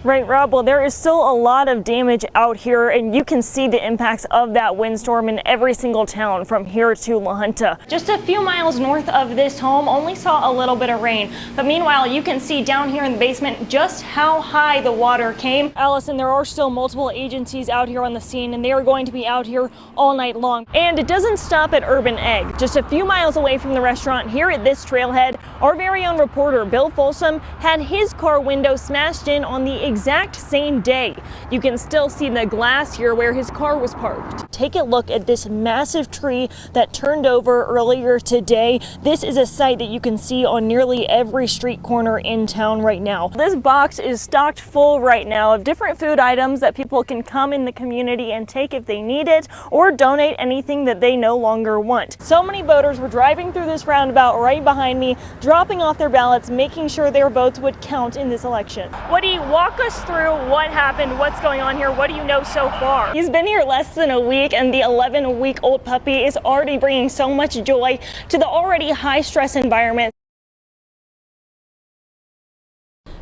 Right, Rob. Well, there is still a lot of damage out here, and you can see the impacts of that windstorm in every single town from here to La Junta. Just a few miles north of this home only saw a little bit of rain, but meanwhile, you can see down here in the basement just how high the water came. Allison, there are still multiple agencies out here on the scene, and they are going to be out here all night long. And it doesn't stop at Urban Egg. Just a few miles away from the restaurant here at this trailhead, our very own reporter, Bill Folsom, had his car window smashed in on the exact same day. You can still see the glass here where his car was parked. Take a look at this massive tree that turned over earlier today. This is a sight that you can see on nearly every street corner in town right now. This box is stocked full right now of different food items that people can come in the community and take if they need it, or donate anything that they no longer want. So many voters were driving through this roundabout right behind me, dropping off their ballots, making sure their votes would count in this election. Woody, walk us through what happened, what's going on here, what do you know so far? He's been here less than a week, and the 11-week-old puppy is already bringing so much joy to the already high-stress environment.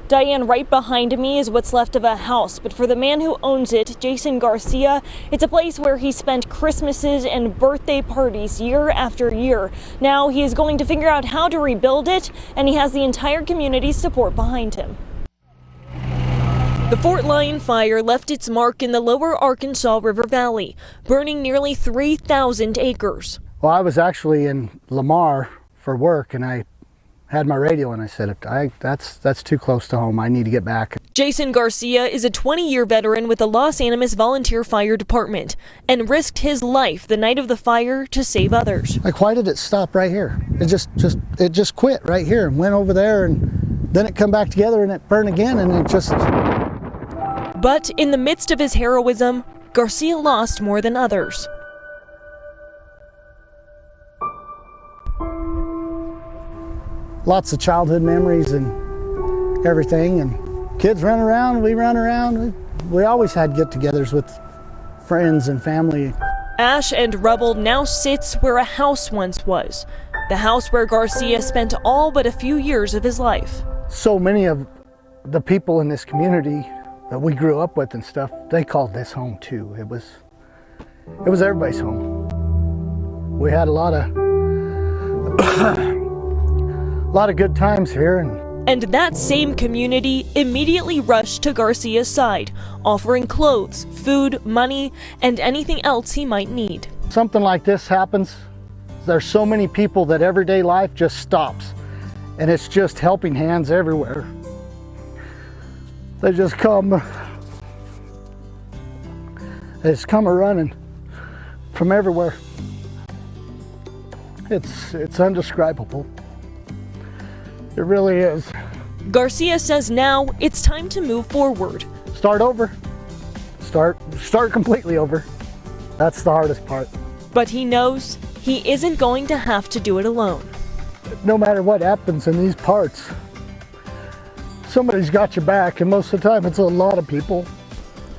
Diane, right behind me is what's left of a house, but for the man who owns it, Jason Garcia, it's a place where he spent Christmases and birthday parties year after year. Now he is going to figure out how to rebuild it, and he has the entire community's support behind him. The Fort Lyon fire left its mark in the lower Arkansas River Valley, burning nearly 3,000 acres. Well, I was actually in Lamar for work, and I had my radio, and I said, that's too close to home. I need to get back. Jason Garcia is a 20-year veteran with the Los Animas Volunteer Fire Department and risked his life the night of the fire to save others. Like, why did it stop right here? It just quit right here and went over there, and then it come back together and it burned again, and it just... But in the midst of his heroism, Garcia lost more than others. Lots of childhood memories and everything, and kids run around, we run around. We always had get-togethers with friends and family. Ash and rubble now sits where a house once was, the house where Garcia spent all but a few years of his life. So many of the people in this community that we grew up with and stuff, they called this home too. It was everybody's home. We had a lot of good times here. And that same community immediately rushed to Garcia's side, offering clothes, food, money, and anything else he might need. Something like this happens, there's so many people that everyday life just stops, and it's just helping hands everywhere. They just come a-running from everywhere. It's indescribable. It really is. Garcia says now it's time to move forward. Start over. Start completely over. That's the hardest part. But he knows he isn't going to have to do it alone. No matter what happens in these parts, somebody's got your back, and most of the time it's a lot of people.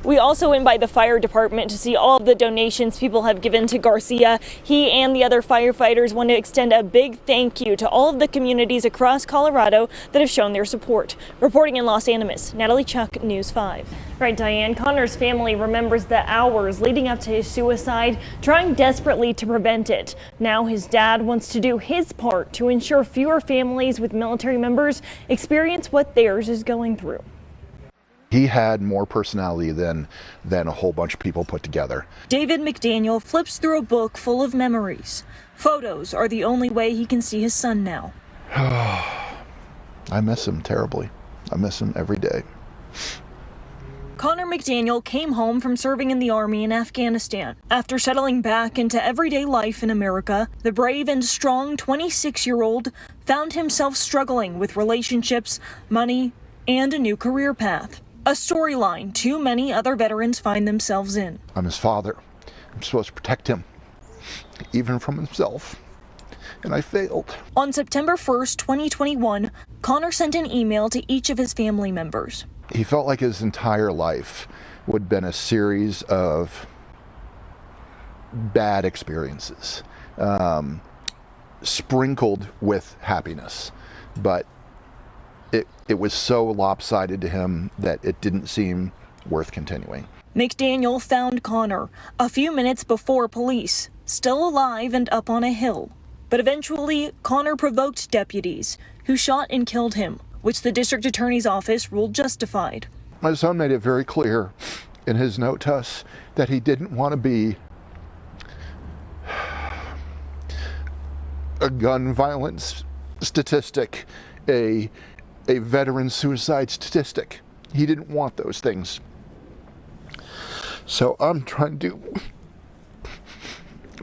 We also went by the fire department to see all of the donations people have given to Garcia. He and the other firefighters want to extend a big thank you to all of the communities across Colorado that have shown their support. Reporting in Los Animas, Natalie Chuck, News 5. Right, Diane, Connor's family remembers the hours leading up to his suicide, trying desperately to prevent it. Now his dad wants to do his part to ensure fewer families with military members experience what theirs is going through. He had more personality than a whole bunch of people put together. David McDaniel flips through a book full of memories. Photos are the only way he can see his son now. I miss him terribly. I miss him every day. Connor McDaniel came home from serving in the Army in Afghanistan. After settling back into everyday life in America, the brave and strong 26-year-old found himself struggling with relationships, money, and a new career path. A storyline too many other veterans find themselves in. I'm his father. I'm supposed to protect him, even from himself. And I failed. On September 1st, 2021, Connor sent an email to each of his family members. He felt like his entire life would have been a series of bad experiences, sprinkled with happiness. But it was so lopsided to him that it didn't seem worth continuing. McDaniel found Connor a few minutes before police, still alive and up on a hill. But eventually, Connor provoked deputies who shot and killed him, which the district attorney's office ruled justified. My son made it very clear in his note to us that he didn't want to be a gun violence statistic, a veteran suicide statistic. He didn't want those things. So I'm trying to do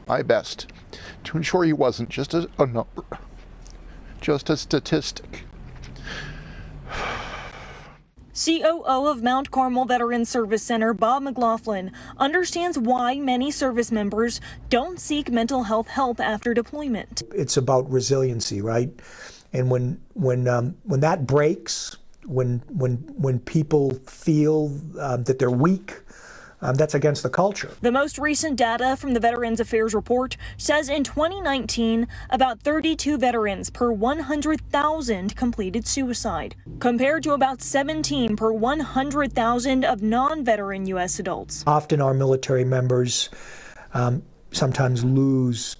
my best to ensure he wasn't just a number, just a statistic. COO of Mount Carmel Veterans Service Center, Bob McLaughlin, understands why many service members don't seek mental health help after deployment. It's about resiliency, right? And when that breaks, when people feel that they're weak, that's against the culture. The most recent data from the Veterans Affairs Report says in 2019, about 32 veterans per 100,000 completed suicide, compared to about 17 per 100,000 of non-veteran U.S. adults. Often our military members sometimes lose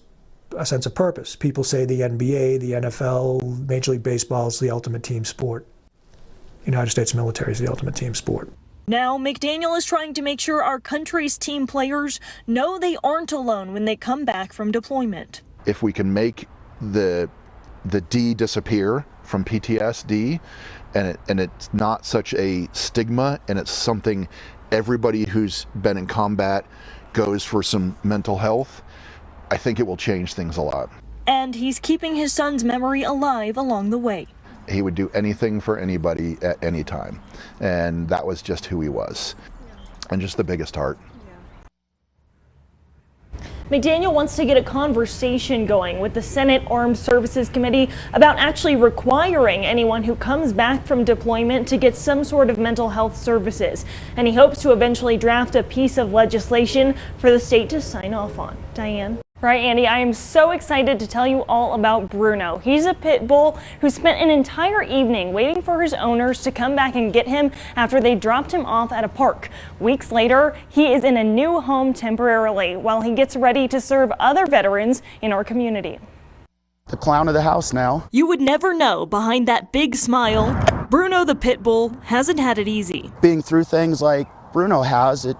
a sense of purpose. People say the NBA, the NFL, Major League Baseball is the ultimate team sport. United States military is the ultimate team sport. Now, McDaniel is trying to make sure our country's team players know they aren't alone when they come back from deployment. If we can make the D disappear from PTSD, and it's not such a stigma, and it's something everybody who's been in combat goes for some mental health, I think it will change things a lot. And he's keeping his son's memory alive along the way. He would do anything for anybody at any time, and that was just who he was, and just the biggest heart. McDaniel wants to get a conversation going with the Senate Armed Services Committee about actually requiring anyone who comes back from deployment to get some sort of mental health services, and he hopes to eventually draft a piece of legislation for the state to sign off on. Diane? Right, Andy, I am so excited to tell you all about Bruno. He's a pit bull who spent an entire evening waiting for his owners to come back and get him after they dropped him off at a park. Weeks later, he is in a new home temporarily while he gets ready to serve other veterans in our community. The clown of the house now. You would never know behind that big smile, Bruno the pit bull hasn't had it easy. Being through things like Bruno has,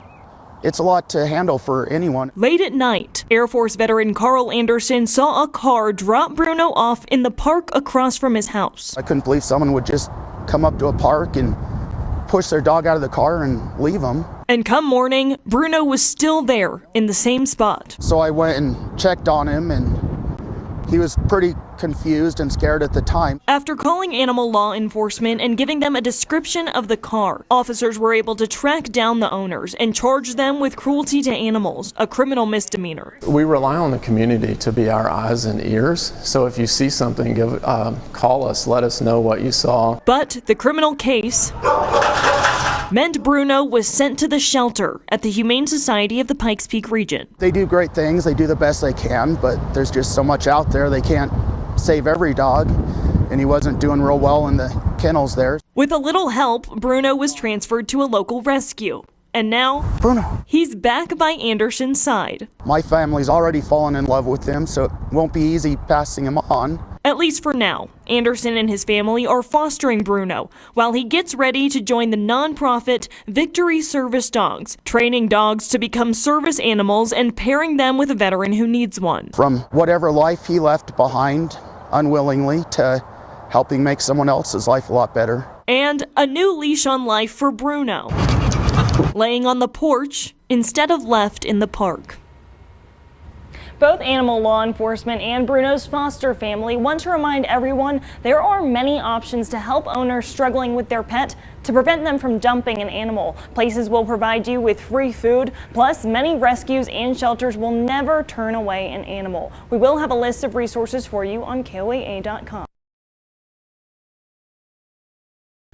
it's a lot to handle for anyone. Late at night, Air Force veteran Carl Anderson saw a car drop Bruno off in the park across from his house. I couldn't believe someone would just come up to a park and push their dog out of the car and leave him. And come morning, Bruno was still there in the same spot. So I went and checked on him, and he was pretty confused and scared at the time. After calling animal law enforcement and giving them a description of the car, officers were able to track down the owners and charge them with cruelty to animals, a criminal misdemeanor. We rely on the community to be our eyes and ears. So if you see something, call us, let us know what you saw. But the criminal case meant Bruno was sent to the shelter at the Humane Society of the Pikes Peak region. They do great things, they do the best they can, but there's just so much out there, they can't save every dog, and he wasn't doing real well in the kennels there. With a little help, Bruno was transferred to a local rescue. And now, Bruno, he's back by Anderson's side. my family's already fallen in love with him, so it won't be easy passing him on. At least for now, Anderson and his family are fostering Bruno while he gets ready to join the nonprofit Victory Service Dogs, training dogs to become service animals and pairing them with a veteran who needs one. From whatever life he left behind unwillingly to helping make someone else's life a lot better. And a new leash on life for Bruno, laying on the porch instead of left in the park. Both animal law enforcement and Bruno's foster family want to remind everyone there are many options to help owners struggling with their pet to prevent them from dumping an animal. Places will provide you with free food, plus many rescues and shelters will never turn away an animal. We will have a list of resources for you on KOAA.com.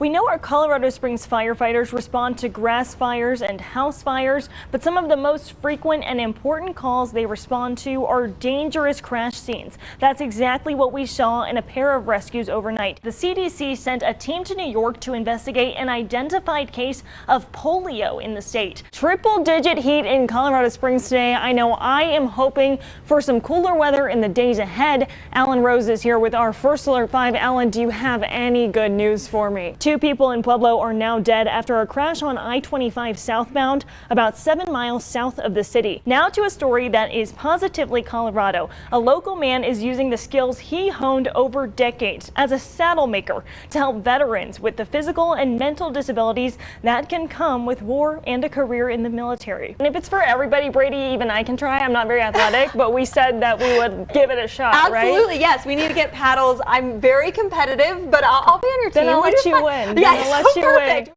We know our Colorado Springs firefighters respond to grass fires and house fires, but some of the most frequent and important calls they respond to are dangerous crash scenes. That's exactly what we saw in a pair of rescues overnight. The CDC sent a team to New York to investigate an identified case of polio in the state. Triple-digit heat in Colorado Springs today. I know I am hoping for some cooler weather in the days ahead. Alan Rose is here with our First Alert 5. Alan, do you have any good news for me? 2 people in Pueblo are now dead after a crash on I-25 southbound, about 7 miles south of the city. Now to a story that is positively Colorado. A local man is using the skills he honed over decades as a saddle maker to help veterans with the physical and mental disabilities that can come with war and a career in the military. And if it's for everybody, Brady, even I can try. I'm not very athletic, but we said that we would give it a shot, Absolutely, right? yes. We need to get paddles. I'm very competitive, but I'll be on your team. Then I'll let you win. Yeah, I'll let you win.